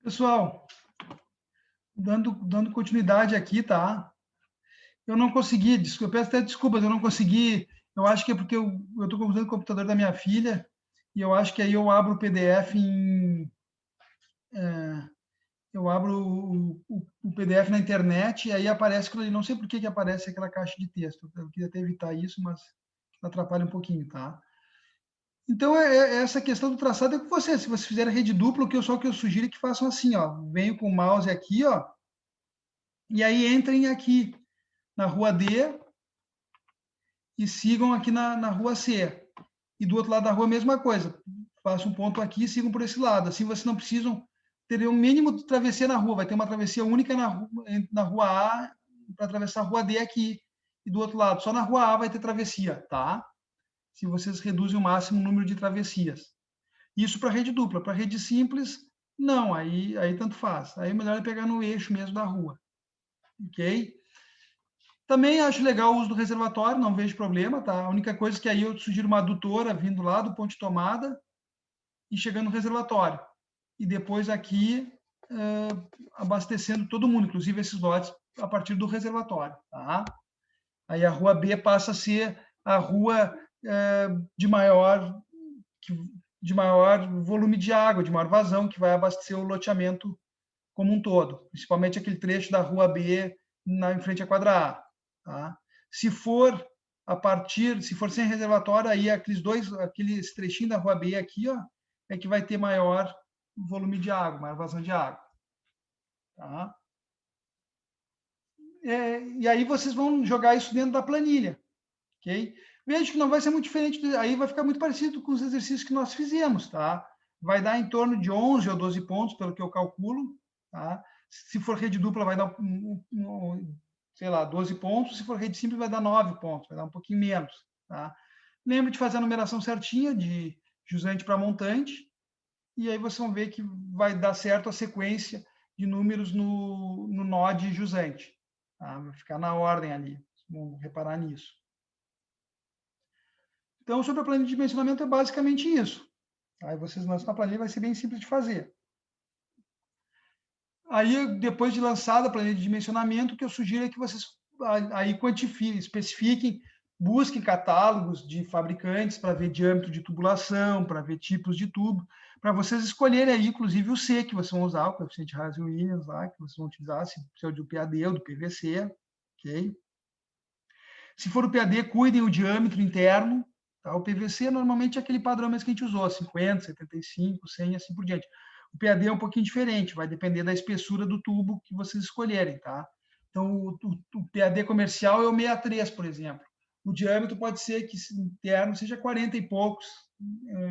Pessoal, dando continuidade aqui, tá? Eu não consegui, eu peço até desculpas, eu não consegui. Eu acho que é porque eu estou usando o computador da minha filha e eu acho que aí eu abro o PDF eu abro o PDF na internet e aí aparece aquilo ali. Não sei por que aparece aquela caixa de texto. Eu queria até evitar isso, mas atrapalha um pouquinho, tá? Então, essa questão do traçado é com você. Se vocês fizerem rede dupla, o que eu sugiro é que façam assim, ó. Venham com o mouse aqui, ó, e aí entrem aqui na rua D e sigam aqui na rua C. E do outro lado da rua, a mesma coisa. Façam um ponto aqui e sigam por esse lado. Assim vocês não precisam ter um mínimo de travessia na rua. Vai ter uma travessia única na rua A para atravessar a rua D aqui. E do outro lado, só na rua A vai ter travessia, tá? Se vocês reduzem o máximo o número de travessias. Isso para rede dupla. Para rede simples, não. Aí tanto faz. Aí é melhor é pegar no eixo mesmo da rua. Ok? Também acho legal o uso do reservatório, não vejo problema, tá? A única coisa que aí eu sugiro uma adutora vindo lá do ponto de tomada e chegando no reservatório. E depois aqui abastecendo todo mundo, inclusive esses lotes, a partir do reservatório, tá? Aí a rua B passa a ser a rua de maior de maior volume de água, de maior vazão, que vai abastecer o loteamento como um todo, principalmente aquele trecho da rua B em frente à quadra A. Tá? Se for se for sem reservatório, aí aqueles trechinhos da rua B aqui, ó, é que vai ter maior volume de água, maior vazão de água. Tá? E aí vocês vão jogar isso dentro da planilha, ok? Vejo que não vai ser muito diferente, aí vai ficar muito parecido com os exercícios que nós fizemos, tá? Vai dar em torno de 11 ou 12 pontos, pelo que eu calculo, tá? Se for rede dupla, vai dar, sei lá, 12 pontos. Se for rede simples, vai dar 9 pontos, vai dar um pouquinho menos, tá? Lembre de fazer a numeração certinha, de jusante para montante, e aí vocês vão ver que vai dar certo a sequência de números no nó de jusante. Tá? Vai ficar na ordem ali, vamos reparar nisso. Então, sobre a planilha de dimensionamento é basicamente isso. Aí vocês lançam na planilha, vai ser bem simples de fazer. Aí, depois de lançada a planilha de dimensionamento, o que eu sugiro é que vocês aí quantifiquem, especifiquem, busquem catálogos de fabricantes para ver diâmetro de tubulação, para ver tipos de tubo, para vocês escolherem aí, inclusive, o C que vocês vão usar, o coeficiente Hazel-Williams lá, que vocês vão utilizar, se é o do PAD ou do PVC, ok? Se for o PAD, cuidem o diâmetro interno. Tá? O PVC normalmente é aquele padrão mesmo que a gente usou, 50, 75, 100 e assim por diante. O PAD é um pouquinho diferente, vai depender da espessura do tubo que vocês escolherem. Tá? Então, o PAD comercial é o 63, por exemplo. O diâmetro pode ser que interno seja 40 e poucos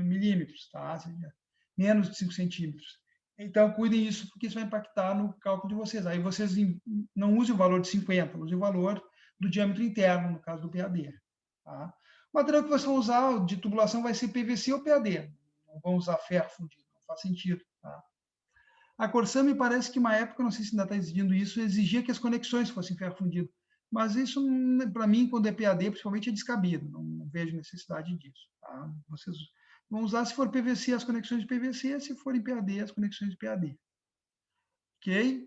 milímetros, tá? Seja menos de 5 centímetros. Então, cuidem disso, porque isso vai impactar no cálculo de vocês. Aí vocês não usem o valor de 50, usem o valor do diâmetro interno, no caso do PAD. Tá? O material que vocês vão usar de tubulação vai ser PVC ou PAD. Não vão usar ferro fundido, não faz sentido. Tá? A Corsan me parece que uma época, não sei se ainda está exigindo isso, exigia que as conexões fossem ferro fundido. Mas isso, para mim, quando é PAD, principalmente, é descabido. Não vejo necessidade disso. Tá? Vocês vão usar, se for PVC, as conexões de PVC, se forem PAD, as conexões de PAD. Ok?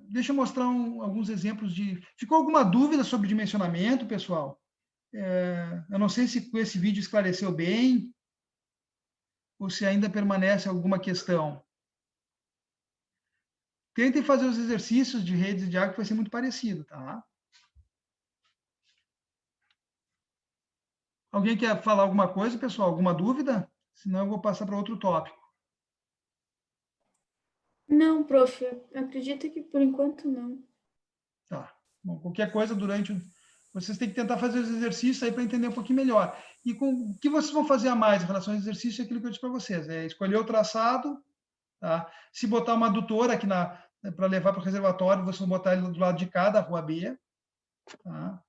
Deixa eu mostrar alguns exemplos de. Ficou alguma dúvida sobre dimensionamento, pessoal? Eu não sei se com esse vídeo esclareceu bem ou se ainda permanece alguma questão. Tentem fazer os exercícios de redes de água, que vai ser muito parecido, tá? Alguém quer falar alguma coisa, pessoal? Alguma dúvida? Senão eu vou passar para outro tópico. Não, prof, acredito que por enquanto não. Tá. Bom, qualquer coisa vocês têm que tentar fazer os exercícios aí para entender um pouquinho melhor. E o que vocês vão fazer a mais em relação ao exercício é aquilo que eu disse para vocês. É escolher o traçado, tá? Se botar uma adutora aqui para levar para o reservatório, vocês vão botar ele do lado de cá da rua B. Tá?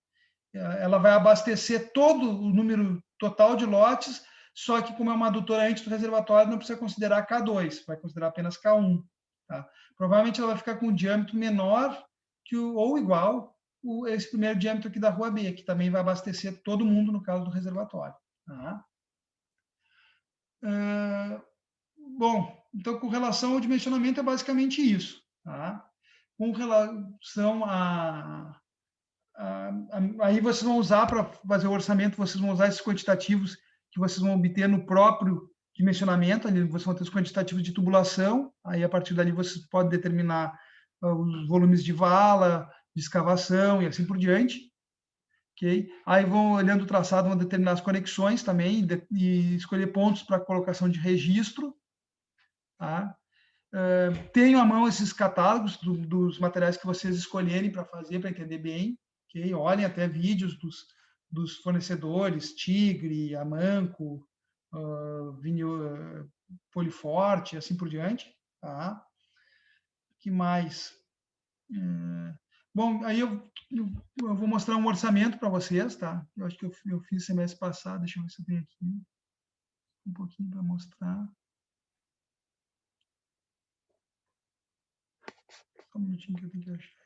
Ela vai abastecer todo o número total de lotes, só que como é uma adutora antes do reservatório, não precisa considerar K2, vai considerar apenas K1. Tá? Provavelmente ela vai ficar com um diâmetro menor ou igual esse primeiro diâmetro aqui da rua B, que também vai abastecer todo mundo no caso do reservatório. Tá? Bom, então, com relação ao dimensionamento, é basicamente isso, tá? Com relação aí vocês vão usar para fazer o orçamento, vocês vão usar esses quantitativos que vocês vão obter no próprio dimensionamento, ali vocês vão ter os quantitativos de tubulação, aí a partir dali vocês podem determinar os volumes de vala, de escavação e assim por diante, ok? Aí vão olhando o traçado, vão determinar as conexões também e escolher pontos para colocação de registro, tá? Tenho à mão esses catálogos dos materiais que vocês escolherem para fazer, para entender bem, ok? Olhem até vídeos dos fornecedores, Tigre, Amanco, Poliforte, assim por diante, tá? Que mais? Bom, aí eu vou mostrar um orçamento para vocês, tá? Eu acho que eu fiz semestre passado, deixa eu ver se eu tenho aqui um pouquinho para mostrar. Só um minutinho que eu tenho que achar.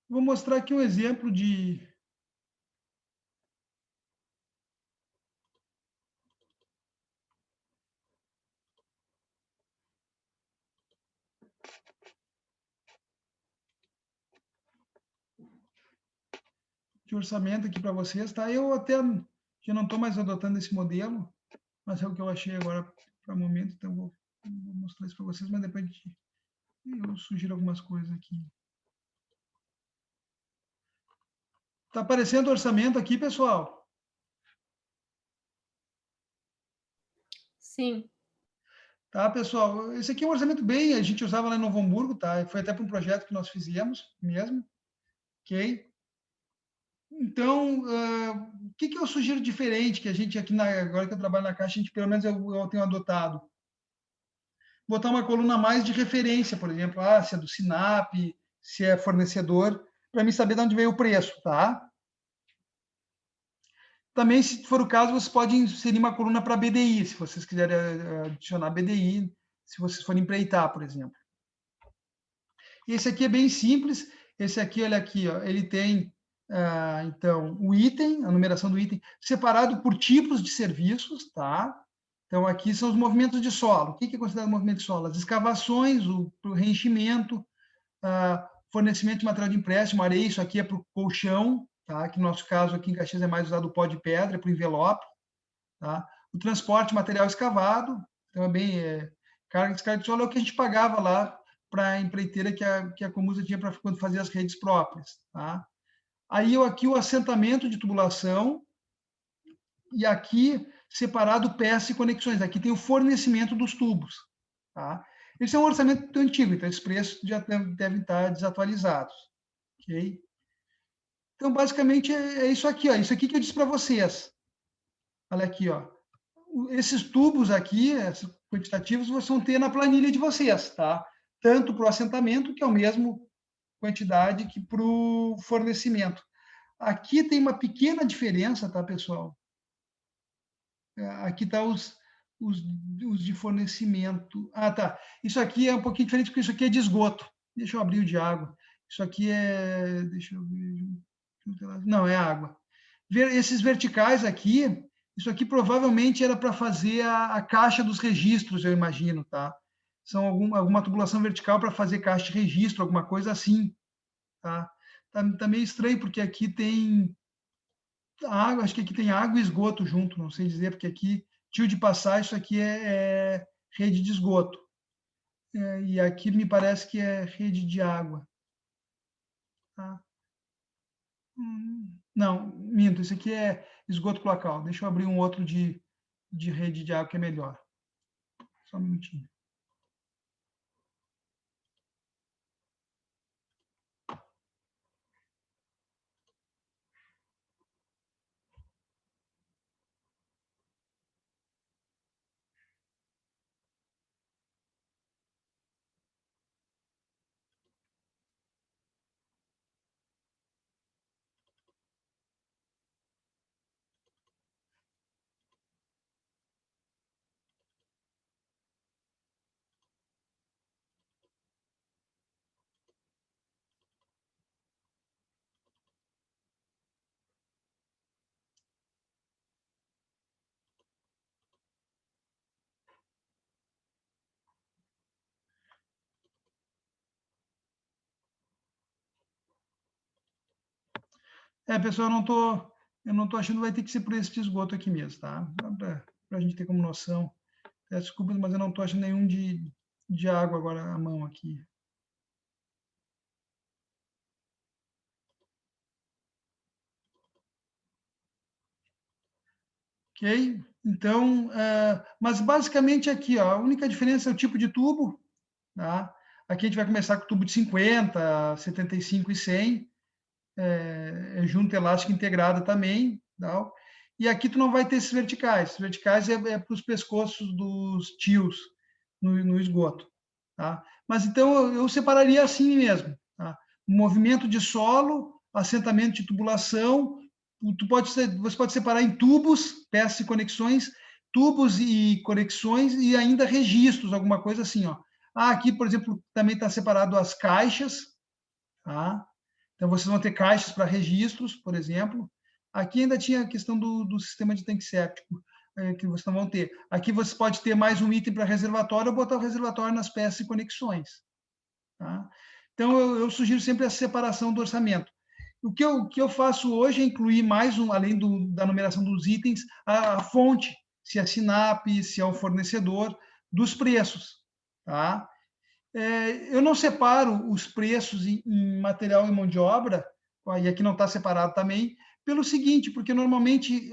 Vou mostrar aqui um exemplo de orçamento aqui para vocês, tá? Eu até já não estou mais adotando esse modelo, mas é o que eu achei agora para o momento, então vou mostrar isso para vocês, mas depois eu sugiro algumas coisas aqui. Tá aparecendo o orçamento aqui, pessoal? Sim. Tá, pessoal? Esse aqui é um orçamento bem, a gente usava lá em Novo Hamburgo, tá? Foi até para um projeto que nós fizemos mesmo, ok? Então, o que eu sugiro diferente, que a gente aqui, agora que eu trabalho na Caixa, a gente, pelo menos eu tenho adotado? Botar uma coluna a mais de referência, por exemplo, se é do Sinap, se é fornecedor, para mim saber de onde veio o preço, tá? Também, se for o caso, você pode inserir uma coluna para BDI, se vocês quiserem adicionar BDI, se vocês forem empreitar, por exemplo. Esse aqui é bem simples. Esse aqui, olha aqui, ó, ele tem, então, o item, a numeração do item, separado por tipos de serviços, tá? Então, aqui são os movimentos de solo. O que é considerado movimento de solo? As escavações, o reenchimento, fornecimento de material de empréstimo, areia, isso aqui é para o colchão, tá? Que no nosso caso aqui em Caxias é mais usado o pó de pedra, para o envelope, tá? O transporte de material escavado, então é bem Carga e descarga de solo é o que a gente pagava lá para a empreiteira que a Comusa tinha para quando fazia as redes próprias. Tá? Aí aqui o assentamento de tubulação e aqui separado peças e conexões. Aqui tem o fornecimento dos tubos. Tá? Esse é um orçamento antigo, então esses preços já devem estar desatualizados. Ok? Então, basicamente, é isso aqui. Ó. Isso aqui que eu disse para vocês. Olha aqui, ó. Esses tubos aqui, esses quantitativos, vocês vão ter na planilha de vocês, tá? Tanto para o assentamento, que é a mesma quantidade que para o fornecimento. Aqui tem uma pequena diferença, tá, pessoal? Aqui tá os de fornecimento. Ah, tá. Isso aqui é um pouquinho diferente, porque isso aqui é de esgoto. Deixa eu abrir o de água. Isso aqui é... Deixa eu ver... Não, é água. Esses verticais aqui, isso aqui provavelmente era para fazer a caixa dos registros, eu imagino, tá? São alguma tubulação vertical para fazer caixa de registro, alguma coisa assim, tá? Tá meio estranho, porque aqui tem água, acho que aqui tem água e esgoto junto, não sei dizer, porque aqui, tio de passar, isso aqui é rede de esgoto. E aqui me parece que é rede de água. Tá? Não, minto, isso aqui é esgoto cloacal. Deixa eu abrir um outro de rede de água que é melhor. Só um minutinho. Pessoal, eu não tô achando que vai ter que ser por esse de esgoto aqui mesmo, tá? Para a gente ter como noção. Desculpa, mas eu não tô achando nenhum de água agora à mão aqui. Ok? Então, mas basicamente aqui, ó, a única diferença é o tipo de tubo, tá? Aqui a gente vai começar com tubo de 50, 75 e 100, junta elástica integrada também, tá? E aqui tu não vai ter esses verticais. Esses verticais é para os pescoços dos tios no esgoto, tá? Mas então eu separaria assim mesmo, tá? Movimento de solo, assentamento de tubulação, você pode separar em tubos, peças e conexões, tubos e conexões e ainda registros, alguma coisa assim, ó. Aqui, por exemplo, também está separado as caixas, tá? Então, vocês vão ter caixas para registros, por exemplo. Aqui ainda tinha a questão do sistema de tanque séptico, que vocês não vão ter. Aqui você pode ter mais um item para reservatório ou botar o reservatório nas peças e conexões. Tá? Então, eu sugiro sempre essa separação do orçamento. O que eu faço hoje é incluir mais além da numeração dos itens, a fonte, se é Sinap, se é o fornecedor, dos preços. Tá? Eu não separo os preços em material e mão de obra, e aqui não está separado também, pelo seguinte, porque normalmente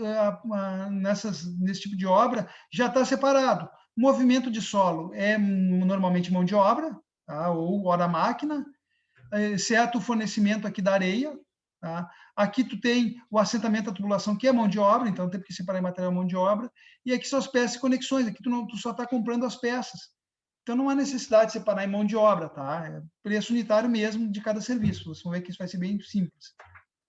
nesse tipo de obra já está separado. Movimento de solo é normalmente mão de obra, tá? Ou hora máquina, exceto o fornecimento aqui da areia. Tá? Aqui tu tem o assentamento da tubulação, que é mão de obra, então tem que separar em material e mão de obra. E aqui são as peças e conexões, aqui tu só está comprando as peças. Então, não há necessidade de separar em mão de obra, tá? É preço unitário mesmo de cada serviço. Vocês vão ver que isso vai ser bem simples.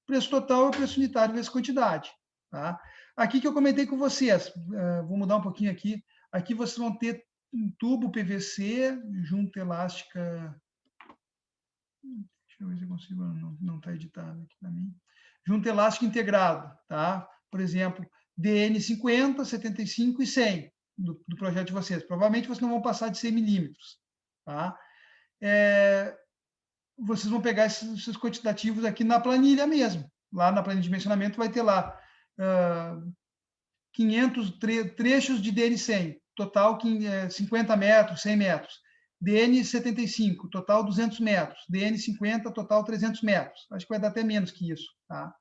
Preço total é o preço unitário vezes quantidade, tá? Aqui que eu comentei com vocês, vou mudar um pouquinho aqui. Aqui vocês vão ter um tubo PVC, junta elástica. Deixa eu ver se eu consigo, não está editado aqui para mim. Junta elástica integrado, tá? Por exemplo, DN 50, 75 e 100 do projeto de vocês. Provavelmente vocês não vão passar de 100 milímetros, tá? Vocês vão pegar esses quantitativos aqui na planilha mesmo. Lá na planilha de dimensionamento vai ter lá 500 trechos de DN100. total 50 metros, 100 metros. DN 75, total 200 metros. DN 50, total 300 metros. Acho que vai dar até menos que isso. Tá?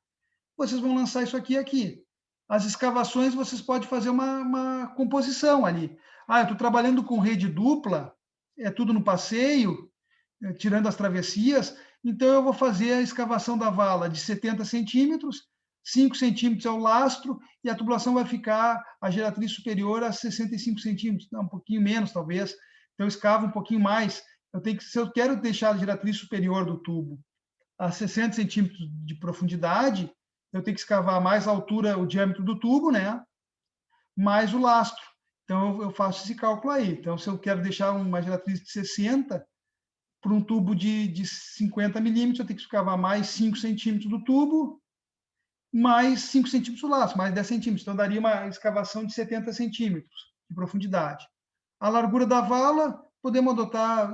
Vocês vão lançar isso aqui. As escavações, vocês podem fazer uma composição ali. Eu estou trabalhando com rede dupla, é tudo no passeio, tirando as travessias, então eu vou fazer a escavação da vala de 70 centímetros, 5 centímetros é o lastro, e a tubulação vai ficar, a geratriz superior, a 65 centímetros, não, um pouquinho menos, talvez. Então, eu escavo um pouquinho mais. Se eu quero deixar a geratriz superior do tubo a 60 centímetros de profundidade, eu tenho que escavar mais a altura, o diâmetro do tubo, né? Mais o lastro. Então, eu faço esse cálculo aí. Então, se eu quero deixar uma geratriz de 60 para um tubo de 50 milímetros, eu tenho que escavar mais 5 centímetros do tubo, mais 5 centímetros do lastro, mais 10 centímetros. Então, daria uma escavação de 70 centímetros de profundidade. A largura da vala, podemos adotar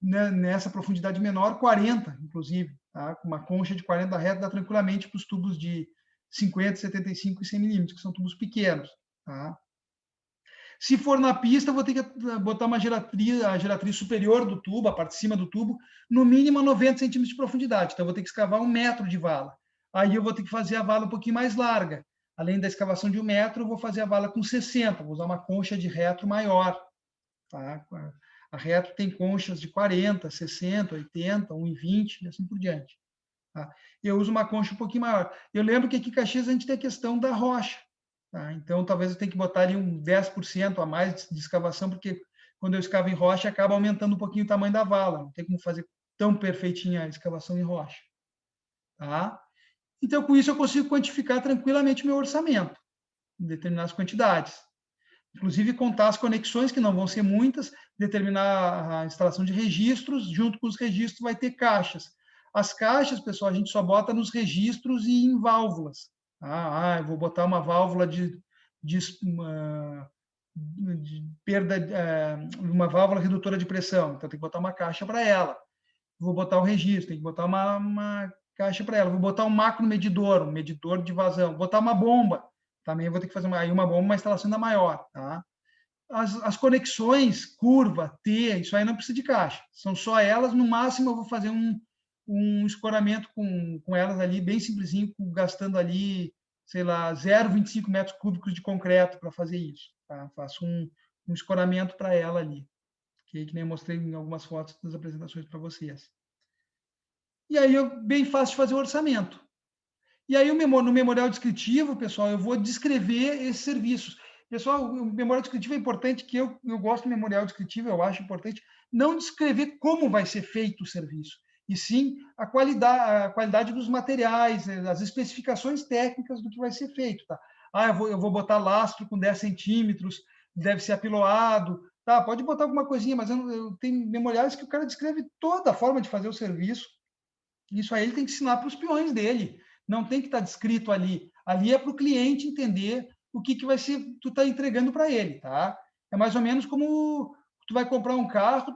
nessa profundidade menor, 40, inclusive. Tá? Uma concha de 40 reto dá tranquilamente para os tubos de 50, 75 e 100 milímetros, que são tubos pequenos. Tá? Se for na pista, eu vou ter que botar uma geratriz, a geratriz superior do tubo, a parte de cima do tubo, no mínimo 90 centímetros de profundidade. Então, eu vou ter que escavar 1 metro de vala. Aí eu vou ter que fazer a vala um pouquinho mais larga. Além da escavação de 1 metro, eu vou fazer a vala com 60. Vou usar uma concha de retro maior. Tá? A retro tem conchas de 40, 60, 80, 1,20 e assim por diante. Tá? Eu uso uma concha um pouquinho maior. Eu lembro que aqui em Caxias a gente tem a questão da rocha. Tá? Então, talvez eu tenha que botar ali um 10% a mais de escavação, porque quando eu escavo em rocha, acaba aumentando um pouquinho o tamanho da vala. Não tem como fazer tão perfeitinha a escavação em rocha. Tá? Então, com isso, eu consigo quantificar tranquilamente o meu orçamento, em determinadas quantidades. Inclusive, contar as conexões, que não vão ser muitas, determinar a instalação de registros, junto com os registros vai ter caixas. As caixas, pessoal, a gente só bota nos registros e em válvulas. Eu vou botar uma válvula de perda, uma válvula redutora de pressão, então tem que botar uma caixa para ela. Vou botar o registro, tem que botar uma caixa para ela. Vou botar um macro medidor, um medidor de vazão. Vou botar uma bomba, também vou ter que fazer uma bomba, uma instalação ainda maior. Tá? As conexões, curva, T, isso aí não precisa de caixa. São só elas, no máximo eu vou fazer um escoramento com elas ali, bem simplesinho, gastando ali, sei lá, 0,25 metros cúbicos de concreto para fazer isso. Tá? Faço um escoramento para ela ali, que nem eu mostrei em algumas fotos das apresentações para vocês. E aí, bem fácil de fazer o orçamento. E aí, no memorial descritivo, pessoal, eu vou descrever esses serviços. Pessoal, o memorial descritivo é importante, que eu gosto do memorial descritivo, eu acho importante não descrever como vai ser feito o serviço, e sim a qualidade dos materiais, as especificações técnicas do que vai ser feito. Tá? Eu vou botar lastro com 10 centímetros, deve ser apiloado. Tá, pode botar alguma coisinha, mas eu tenho memoriais que o cara descreve toda a forma de fazer o serviço. Isso aí ele tem que ensinar para os peões dele. Não tem que estar descrito ali. Ali é para o cliente entender o que vai ser, tu está entregando para ele, tá? É mais ou menos como tu vai comprar um carro,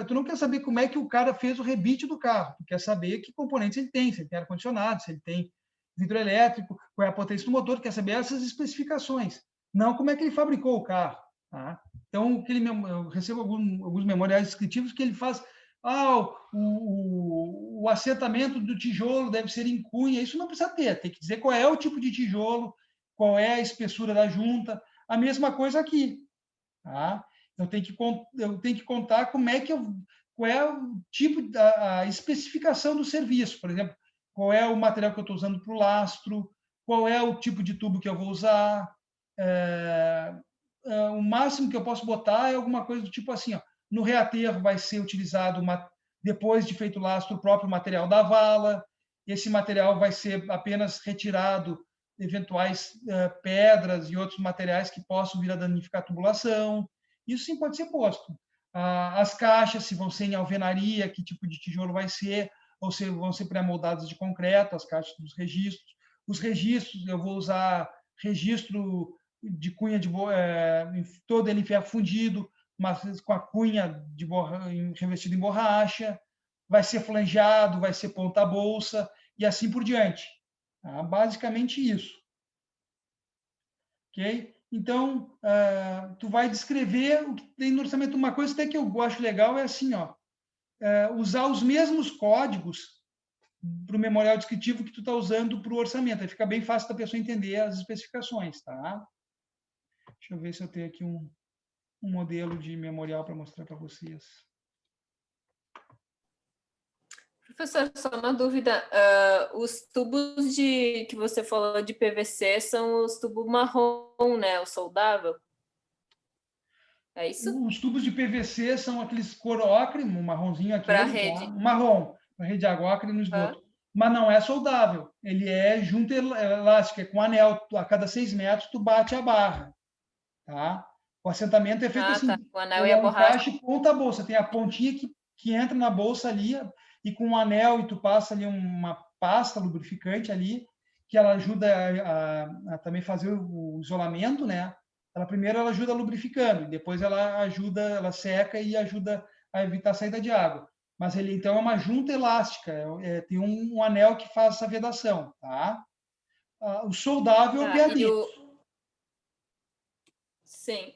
tu não quer saber como é que o cara fez o rebite do carro, tu quer saber que componentes ele tem, se ele tem ar-condicionado, se ele tem vidro elétrico, qual é a potência do motor, tu quer saber essas especificações, não como é que ele fabricou o carro, tá? Então, eu recebo alguns memoriais descritivos que ele faz o assentamento do tijolo deve ser em cunha. Isso não precisa ter, tem que dizer qual é o tipo de tijolo, qual é a espessura da junta. A mesma coisa aqui. Tá? Eu tenho que contar qual é o tipo, a especificação do serviço. Por exemplo, qual é o material que eu estou usando para o lastro, qual é o tipo de tubo que eu vou usar. O máximo que eu posso botar é alguma coisa do tipo assim, ó, no reaterro vai ser utilizado, depois de feito o lastro, o próprio material da vala. Esse material vai ser apenas retirado eventuais pedras e outros materiais que possam vir a danificar a tubulação. Isso sim pode ser posto. As caixas, se vão ser em alvenaria, que tipo de tijolo vai ser, ou se vão ser pré-moldadas de concreto, as caixas dos registros. Os registros, eu vou usar registro de cunha todo ele em ferro fundido, mas com a cunha revestida em borracha, vai ser flangeado, vai ser ponta-bolsa e assim por diante. Tá? Basicamente isso. Ok? Então, tu vai descrever o que tem no orçamento. Uma coisa até que eu acho legal é assim, ó, usar os mesmos códigos para o memorial descritivo que tu está usando para o orçamento. Aí fica bem fácil da pessoa entender as especificações, tá? Deixa eu ver se eu tenho aqui um modelo de memorial para mostrar para vocês. Professor, só uma dúvida. Os tubos que você falou de PVC são os tubos marrom, né? O soldável? É isso? Os tubos de PVC são aqueles cor ocre, um marronzinho aquele, Para rede. tá? Um marrom, para rede de água ocre no esgoto. Mas não é soldável. Ele é junta elástica, é com anel. A cada 6 metros, tu bate a barra. Tá? O assentamento é feito assim. Tá. O anel Ele e é a um borracha. encaixe ponta bolsa. Tem a pontinha que entra na bolsa ali e com um anel e tu passa ali uma pasta lubrificante ali que ela ajuda a também fazer o isolamento, né? Primeiro ela ajuda lubrificando, depois ela seca e ajuda a evitar a saída de água. Mas ele então é uma junta elástica, tem um anel que faz essa vedação, tá? O soldável é o PAD. Sim.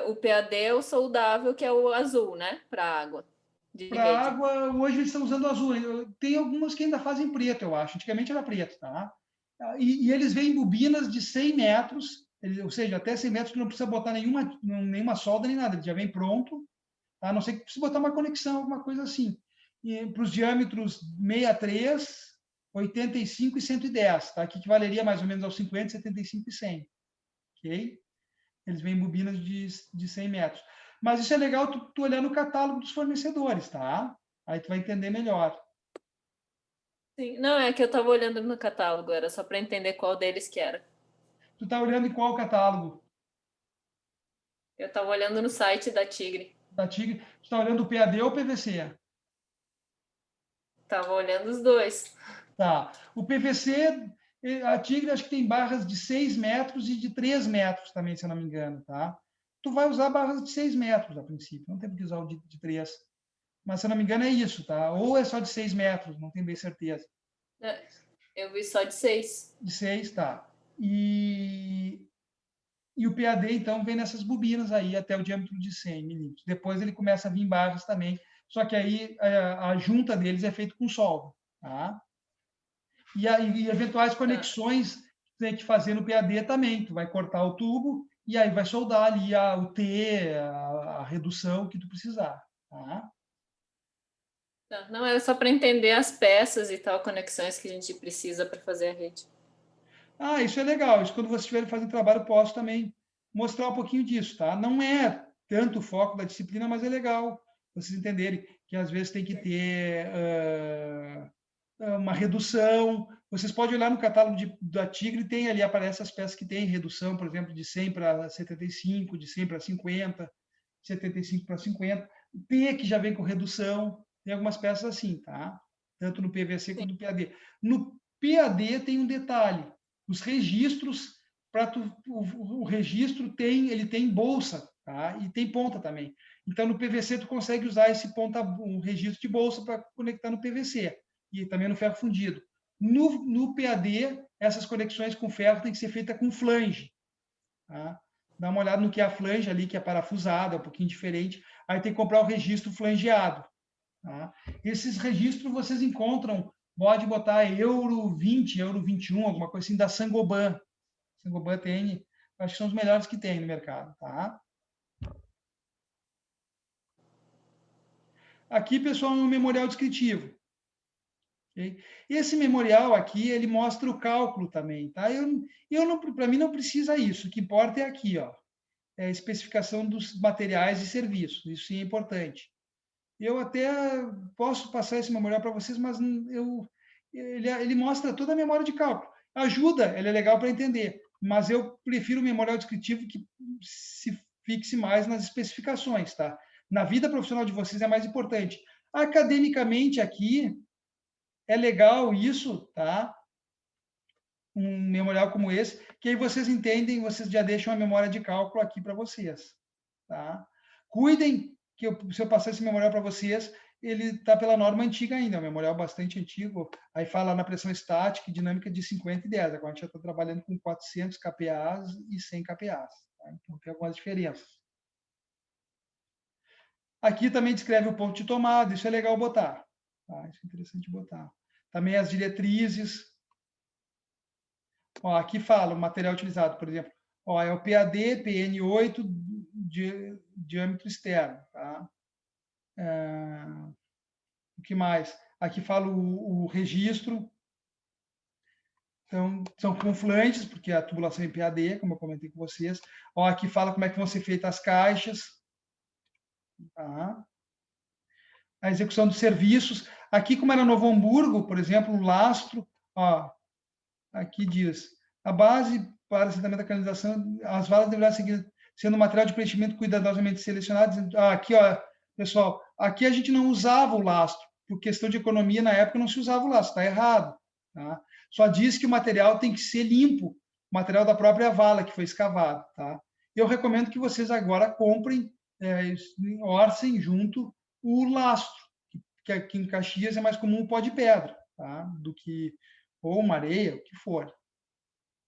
O PAD é o soldável, que é o azul, né? Para água. Para água, hoje eles estão usando azul. Tem algumas que ainda fazem preto, eu acho. Antigamente era preto, tá? E eles vêm em bobinas de 100 metros, ou seja, até 100 metros tu não precisa botar nenhuma solda nem nada, ele já vem pronto, tá? A não ser que precisa botar uma conexão, alguma coisa assim. Para os diâmetros 63, 85 e 110, tá? Que valeria mais ou menos aos 50, 75 e 100. Ok? Eles vêm em bobinas de 100 metros. Mas isso é legal tu olhar no catálogo dos fornecedores, tá? Aí tu vai entender melhor. Sim. Não, é que eu estava olhando no catálogo, era só para entender qual deles que era. Tu tá olhando em qual catálogo? Eu estava olhando no site da Tigre. Da Tigre. Tu tá olhando o PAD ou o PVC? Estava olhando os dois. Tá. O PVC, a Tigre acho que tem barras de 6 metros e de 3 metros também, se eu não me engano, tá? Tu vai usar barras de 6 metros a princípio, não tem que usar o de 3. Mas se eu não me engano é isso, tá? Ou é só de 6 metros, não tenho bem certeza. Eu vi só de 6. De 6, tá. E o PAD, então, vem nessas bobinas aí até o diâmetro de 100 milímetros. Depois ele começa a vir barras também, só que aí a junta deles é feita com solda, tá? E eventuais conexões que tem que fazer no PAD também. Tu vai cortar o tubo e aí vai soldar ali o T, a redução que tu precisar, tá? Não, é só para entender as peças e tal, conexões que a gente precisa para fazer a rede. Isso é legal. Isso quando você estiver fazendo trabalho, posso também mostrar um pouquinho disso, tá? Não é tanto o foco da disciplina, mas é legal vocês entenderem que às vezes tem que ter uma redução. Vocês podem olhar no catálogo da Tigre, tem ali, aparece as peças que têm redução, por exemplo, de 100 para 75, de 100 para 50, 75 para 50. P que já vem com redução, tem algumas peças assim, tá? Tanto no PVC quanto no PAD. No PAD tem um detalhe, os registros, o registro ele tem bolsa, tá? E tem ponta também. Então, no PVC, tu consegue usar um registro de bolsa para conectar no PVC e também no ferro fundido. No PAD, essas conexões com ferro têm que ser feitas com flange. Tá? Dá uma olhada no que é a flange ali, que é parafusada, é um pouquinho diferente. Aí tem que comprar o registro flangeado. Tá? Esses registros vocês encontram, pode botar Euro 20, Euro 21, alguma coisa assim, da Saint-Gobain. Saint-Gobain tem, acho que são os melhores que tem no mercado. Tá? Aqui, pessoal, é um memorial descritivo. Okay? Esse memorial aqui, ele mostra o cálculo também, tá? Para mim não precisa isso, o que importa é aqui, ó, é a especificação dos materiais e serviços, isso sim é importante. Eu até posso passar esse memorial para vocês, mas ele mostra toda a memória de cálculo. Ajuda, ele é legal para entender, mas eu prefiro o memorial descritivo que se fixe mais nas especificações, tá? Na vida profissional de vocês é mais importante. Academicamente aqui, é legal isso, tá? Um memorial como esse, que aí vocês entendem, vocês já deixam a memória de cálculo aqui para vocês, tá? Cuidem que se eu passar esse memorial para vocês, ele está pela norma antiga ainda, é um memorial bastante antigo, aí fala na pressão estática e dinâmica de 50 e 10, agora a gente já está trabalhando com 400 kPa e 100 kPa, Tá? Então, tem algumas diferenças. Aqui também descreve o ponto de tomada, isso é legal botar. Tá? Isso é interessante botar. Também as diretrizes. Ó, aqui fala o material utilizado, por exemplo. Ó, é o PAD PN8 de diâmetro externo. Tá? O que mais? Aqui fala o registro. Então, são confluentes, porque a tubulação é em PAD, como eu comentei com vocês. Ó, aqui fala como é que vão ser feitas as caixas. Tá? A execução dos serviços. Aqui, como era Novo Hamburgo, por exemplo, o lastro, ó, aqui diz, a base para assentamento da canalização, as valas deverão seguir sendo material de preenchimento cuidadosamente selecionado. Aqui, ó, pessoal, aqui a gente não usava o lastro, por questão de economia, na época não se usava o lastro, está errado. Tá? Só diz que o material tem que ser limpo, o material da própria vala que foi escavado. Tá? Eu recomendo que vocês agora comprem, orcem junto o lastro, que aqui em Caxias é mais comum o pó de pedra, tá? Do que ou uma areia, o que for.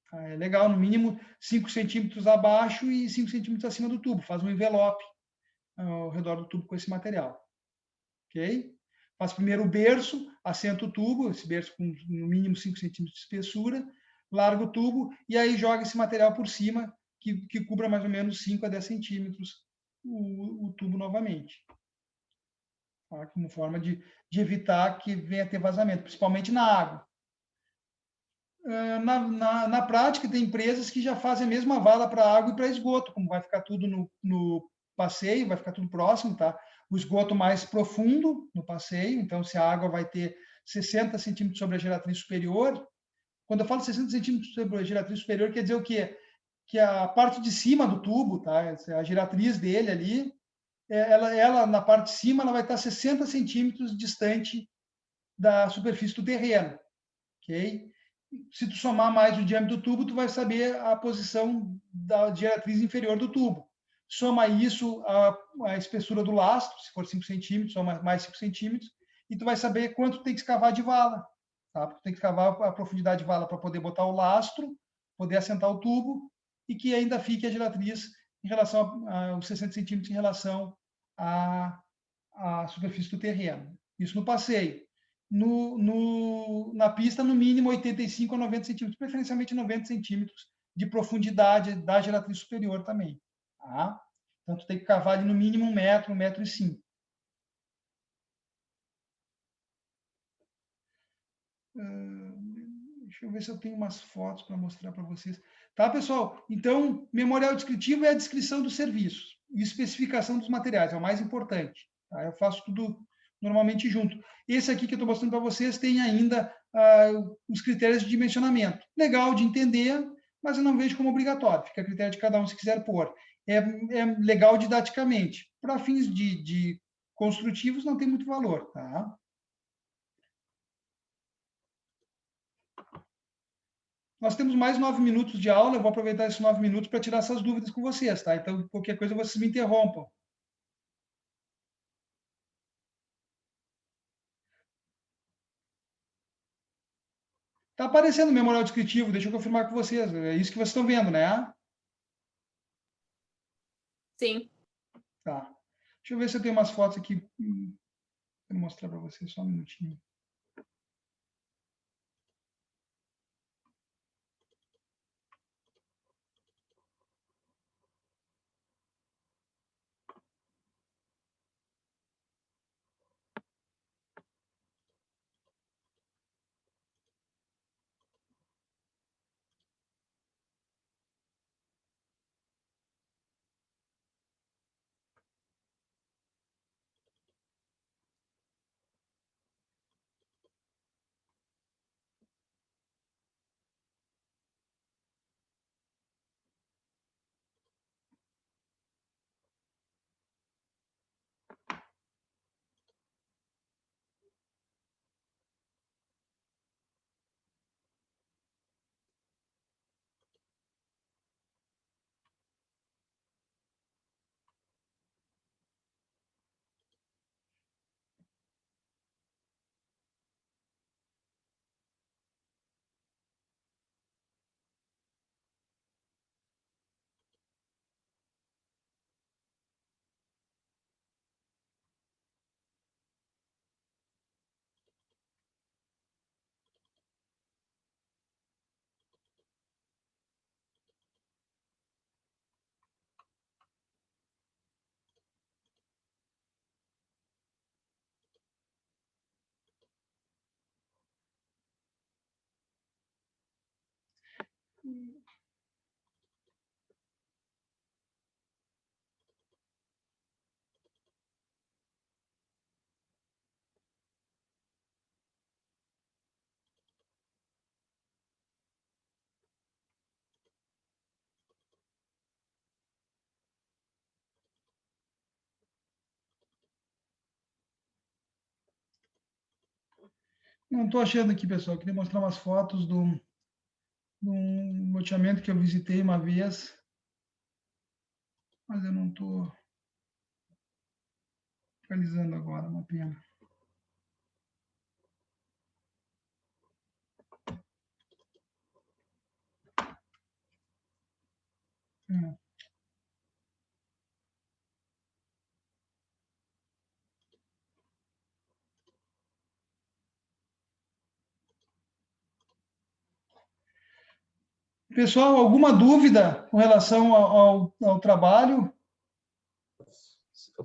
Tá? É legal, no mínimo 5 centímetros abaixo e 5 centímetros acima do tubo. Faz um envelope ao redor do tubo com esse material. Ok? Faz primeiro o berço, assenta o tubo, esse berço com no mínimo 5 centímetros de espessura, larga o tubo e aí joga esse material por cima, que cubra mais ou menos 5 a 10 centímetros o tubo novamente. Tá? Como forma de evitar que venha a ter vazamento, principalmente na água. Na prática, tem empresas que já fazem a mesma vala para água e para esgoto, como vai ficar tudo no passeio, vai ficar tudo próximo, tá? O esgoto mais profundo no passeio, então se a água vai ter 60 centímetros sobre a geratriz superior, quando eu falo 60 centímetros sobre a geratriz superior, quer dizer o quê? Que a parte de cima do tubo, tá? A geratriz dele ali, ela na parte de cima, ela vai estar 60 centímetros distante da superfície do terreno, ok? Se tu somar mais o diâmetro do tubo, tu vai saber a posição da geratriz inferior do tubo. Soma isso a espessura do lastro, se for 5 centímetros, soma mais 5 centímetros, e tu vai saber quanto tem que escavar de vala. Tá? Porque tem que escavar a profundidade de vala para poder botar o lastro, poder assentar o tubo, e que ainda fique a geratriz em relação aos 60 centímetros em relação à superfície do terreno. Isso no passeio. Na pista, no mínimo 85 a 90 centímetros, preferencialmente 90 centímetros de profundidade da geratriz superior também. Tá? Então, tu tem que cavar ali no mínimo 1 metro e 5. Deixa eu ver se eu tenho umas fotos para mostrar para vocês. Tá, pessoal? Então, memorial descritivo é a descrição dos serviços e especificação dos materiais, é o mais importante. Tá? Eu faço tudo normalmente junto. Esse aqui que eu estou mostrando para vocês tem ainda os critérios de dimensionamento. Legal de entender, mas eu não vejo como obrigatório. Fica a critério de cada um se quiser pôr. É legal didaticamente. Para fins de construtivos não tem muito valor. Tá? Nós temos mais 9 minutos de aula, eu vou aproveitar esses 9 minutos para tirar essas dúvidas com vocês, tá? Então, qualquer coisa, vocês me interrompam. Está aparecendo o memorial descritivo, deixa eu confirmar com vocês. É isso que vocês estão vendo, né? Sim. Tá. Deixa eu ver se eu tenho umas fotos aqui para mostrar para vocês, só um minutinho. Não estou achando aqui, pessoal. Queria mostrar umas fotos de um loteamento que eu visitei uma vez, mas eu não estou localizando agora, uma pena. É. Pessoal, alguma dúvida com relação ao trabalho?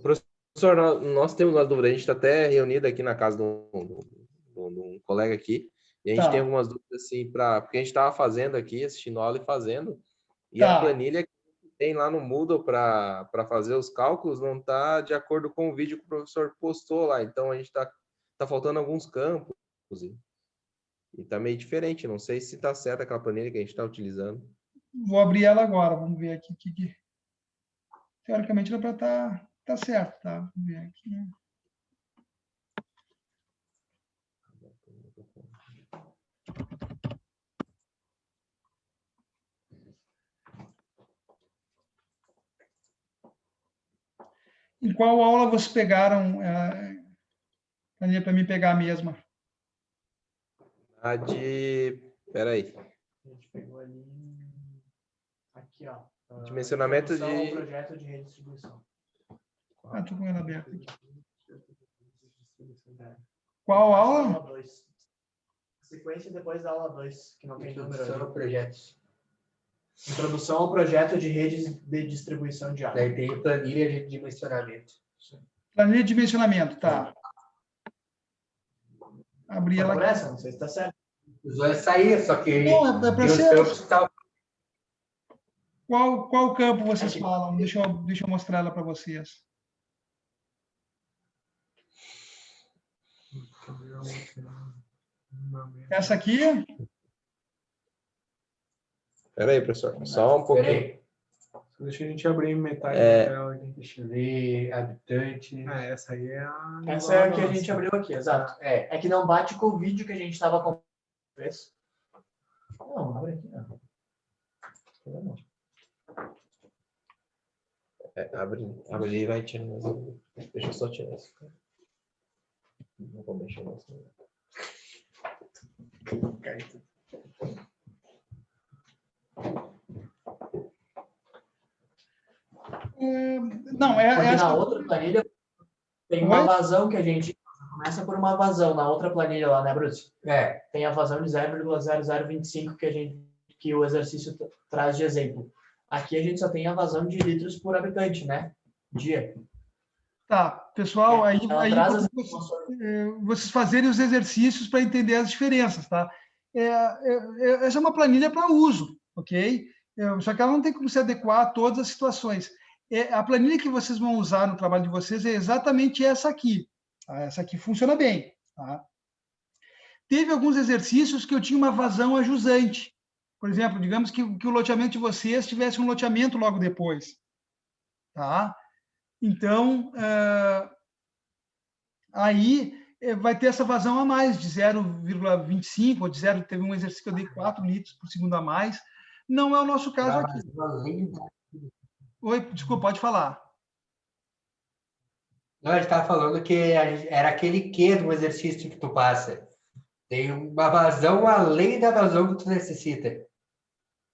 Professor, nós temos uma dúvida, a gente está até reunido aqui na casa de um colega aqui, e a gente tem algumas dúvidas, assim, porque a gente estava fazendo aqui, assistindo aula e fazendo, e a planilha que tem lá no Moodle para fazer os cálculos não está de acordo com o vídeo que o professor postou lá, então a gente está faltando alguns campos, e está meio diferente, não sei se está certa aquela planilha que a gente está utilizando. Vou abrir ela agora, vamos ver aqui. Teoricamente, era para estar certo, tá? Vamos ver aqui. Em qual aula vocês pegaram para mim pegar a mesma? A de... Peraí. A gente pegou ali... Aqui, ó. Dimensionamento de... projeto de redistribuição. Estou com ela aberta aqui. Qual aula? Aula 2. Sequência depois da aula 2, que não tem número. Introdução ao projetos. Introdução ao projeto de redes de distribuição de água. Daí tem planilha de dimensionamento. Planilha de dimensionamento, tá. Abri ela Por aqui. essa, não sei se está certo. Usou essa aí, só que Não, é para tem os ser. campos que tá- Qual campo vocês Aqui. falam? Deixa eu mostrar ela para vocês. Essa aqui? Peraí, professor, só um pouquinho. Peraí, Deixa a gente abrir metade É. da tela aqui. deixa eu ver, habitante. Ah, essa aí é a... Essa é a que a gente abriu aqui, exato. É, É que não bate com o vídeo que a gente estava com. Não, abre aqui, não. Abre e vai tirando. Deixa eu só tirar isso. Não vou mexer nisso. Não, Porque essa. na outra planilha tem uma vazão que a gente começa por uma vazão na outra planilha lá, né, Bruce? é, Tem a vazão de 0,0025 que o exercício traz de exemplo. Aqui a gente só tem a vazão de litros por habitante, né? Dia. Tá, pessoal, aí Ela traz as vocês fazerem os exercícios para entender as diferenças, tá? Essa é uma planilha para uso, ok? Só que ela não tem como se adequar a todas as situações. A planilha que vocês vão usar no trabalho de vocês é exatamente essa aqui. Tá? Essa aqui funciona bem. Tá? Teve alguns exercícios que eu tinha uma vazão ajusante. Por exemplo, digamos que o loteamento de vocês tivesse um loteamento logo depois. Tá? Então, aí vai ter essa vazão a mais, de 0,25 ou de 0, teve um exercício que eu dei 4 litros por segundo a mais. Não é o nosso caso aqui. Oi, desculpa, pode falar. não, a gente estava falando que era aquele Q do exercício que tu passa. Tem uma vazão além da vazão que tu necessita.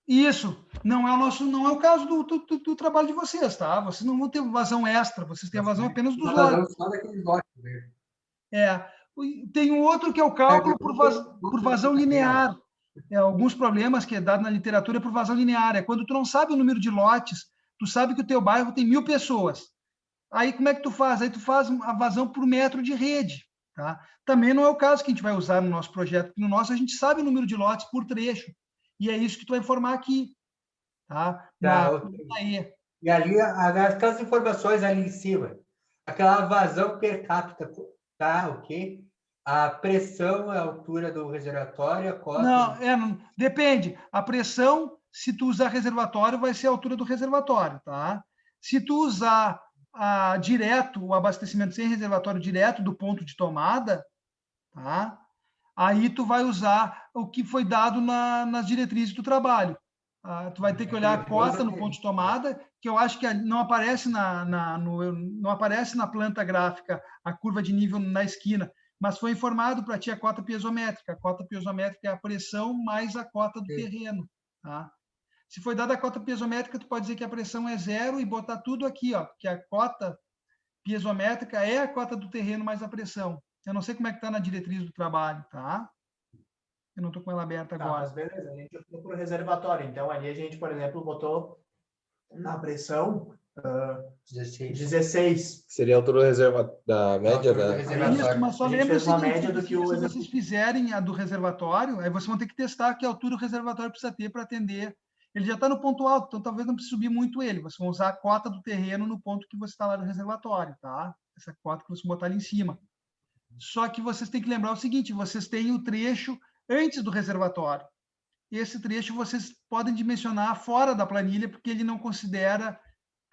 Isso, não é o caso do trabalho de vocês, tá? Vocês não vão ter vazão extra, vocês têm a vazão apenas dos Uma lotes. vazão só daqueles lotes, né? Tem um outro que é o cálculo por vazão linear. Alguns problemas que é dado na literatura é por vazão linear. É quando tu não sabe o número de lotes, tu sabe que o teu bairro tem 1.000 pessoas. Aí como é que tu faz? Aí tu faz a vazão por metro de rede. Tá? Também não é o caso que a gente vai usar no nosso projeto. No nosso a gente sabe o número de lotes por trecho. E é isso que tu vai informar aqui. Tá? Tá, Na ok. coluna E. E ali, aquelas informações ali em cima, aquela vazão per capita, tá, ok? A pressão, a altura do reservatório, a cota. Não, depende. A pressão, se tu usar reservatório, vai ser a altura do reservatório, tá? Se tu usar direto, o abastecimento sem reservatório direto do ponto de tomada, tá? Aí tu vai usar o que foi dado nas diretrizes do trabalho. Tu vai ter que olhar a cota no ponto de tomada, que eu acho que não aparece não aparece na planta gráfica a curva de nível na esquina, mas foi informado para ti a cota piezométrica. A cota piezométrica é a pressão mais a cota do terreno. Tá? Se foi dada a cota piezométrica, tu pode dizer que a pressão é 0 e botar tudo aqui, ó, que a cota piezométrica é a cota do terreno mais a pressão. Eu não sei como é que está na diretriz do trabalho, tá? Eu não estou com ela aberta Tá, agora. mas beleza, a gente optou por reservatório. Então, ali a gente, por exemplo, botou na pressão 16. Seria a altura da média altura do da... reservatório. Isso, mas só A gente lembra o fez uma seguinte, média do que o se vocês fizerem a do reservatório, aí vocês vão ter que testar que altura o reservatório precisa ter para atender. Ele já está no ponto alto, então talvez não precise subir muito ele. Vocês vão usar a cota do terreno no ponto que você está lá no reservatório, tá? Essa cota que vocês botar ali em cima. Só que vocês têm que lembrar o seguinte, vocês têm o trecho antes do reservatório. Esse trecho vocês podem dimensionar fora da planilha, porque ele não considera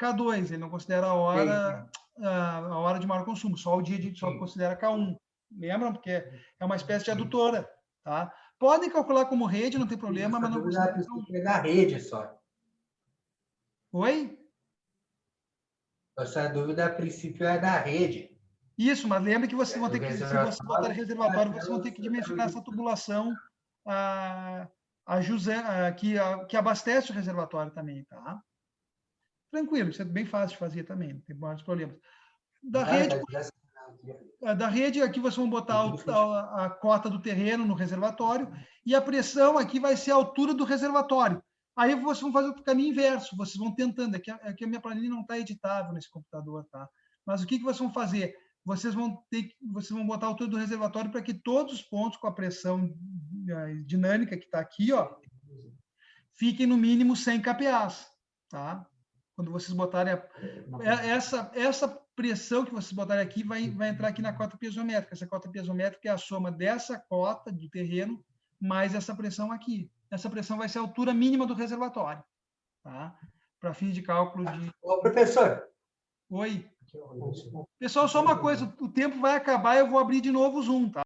K2, ele não considera a hora de maior consumo, só o dia só considera K1. Lembram? Porque é uma espécie de adutora. Tá? Podem calcular como rede, não tem problema, mas não considera. É da rede só. Oi? Essa dúvida, a princípio, é da rede. Isso, mas lembre que vocês vão ter que, se vocês botarem reservatório, vocês vão ter que dimensionar essa tubulação que abastece o reservatório também, tá? Tranquilo, isso é bem fácil de fazer também, não tem maiores problemas. Da rede, aqui vocês vão botar a cota do terreno no reservatório e a pressão aqui vai ser a altura do reservatório. Aí vocês vão fazer o caminho inverso, vocês vão tentando, aqui a minha planilha não está editável nesse computador, tá? Mas o que vocês vão fazer? Vocês vão botar a altura do reservatório para que todos os pontos com a pressão dinâmica que está aqui, ó, fiquem no mínimo 100 kPa, tá? Quando vocês botarem essa pressão que vocês botarem aqui vai entrar aqui na cota piezométrica. Essa cota piezométrica é a soma dessa cota do terreno mais essa pressão aqui. Essa pressão vai ser a altura mínima do reservatório, tá? Para fins de cálculo de... Ô, professor. Oi. Pessoal, só uma coisa, o tempo vai acabar, eu vou abrir de novo o Zoom, tá?